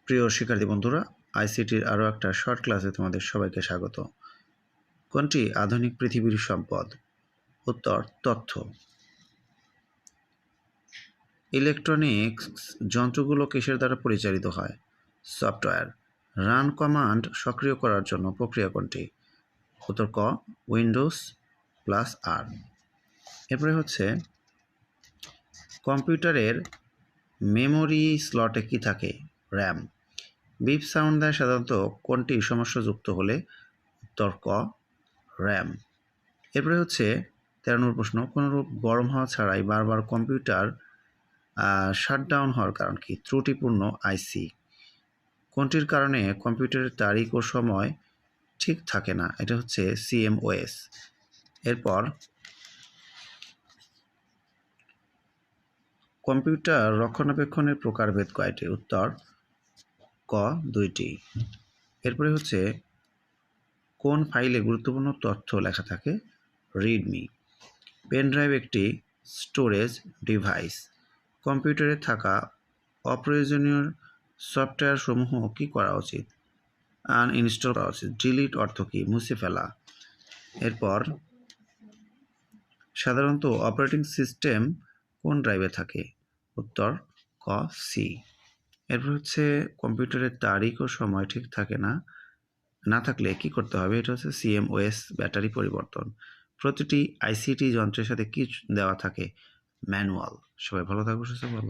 প্রিয় শিক্ষার্থী বন্ধুরা, আইসিটির আরও একটা শর্ট ক্লাসে তোমাদের সবাইকে স্বাগত। কোনটি আধুনিক পৃথিবীর সম্পদ? উত্তর তথ্য। ইলেকট্রনিক্স যন্ত্রগুলো কিসের দ্বারা পরিচালিত হয়? সফটওয়্যার। রান কমান্ড সক্রিয় করার জন্য প্রক্রিয়া কোনটি? উত্তর ক, উইন্ডোজ প্লাস আর। এরপরে হচ্ছে কম্পিউটারের মেমোরি স্লটে কি থাকে? র্যাম। বিপ সাউন্ড দেয় সাধারণত কোনটি সমস্যাযুক্ত হলে? উত্তর ক, র্যাম। এরপরে হচ্ছে 13 নম্বর প্রশ্ন, কোনোরূপ গরম হওয়া ছাড়াই বারবার কম্পিউটার শাটডাউন হওয়ার কারণ কি? ত্রুটিপূর্ণ আইসি। কোনটির কারণে কম্পিউটারের তারিখ ও সময় ঠিক থাকে না? এটা হচ্ছে সিএমওএস। এরপর কম্পিউটার রক্ষণাবেক্ষণের প্রকারভেদ কয়টি? উত্তর ক, 2টি। এরপরে হচ্ছে কোন ফাইলে গুরুত্বপূর্ণ তথ্য লেখা থাকে? রিডমি। পেন ড্রাইভ একটি স্টোরেজ ডিভাইস। কম্পিউটারে থাকা অপ্রয়োজনীয় সফটওয়্যার সমূহ কী করা উচিত? আনইনস্টল করা উচিত। ডিলিট অর্থ কী? মুছে ফেলা। এরপর সাধারণত অপারেটিং সিস্টেম কোন ড্রাইভে থাকে? উত্তর ক, সি। এরপর হচ্ছে কম্পিউটারের তারিখ ও সময় ঠিক থাকে না থাকলে কি করতে হবে? এটা হচ্ছে সিএমওএস ব্যাটারি পরিবর্তন। প্রতিটি আইসিটি যন্ত্রের সাথে কি দেওয়া থাকে? ম্যানুয়াল। সবাই ভালো থাকবে, সুস্থ থাকবে।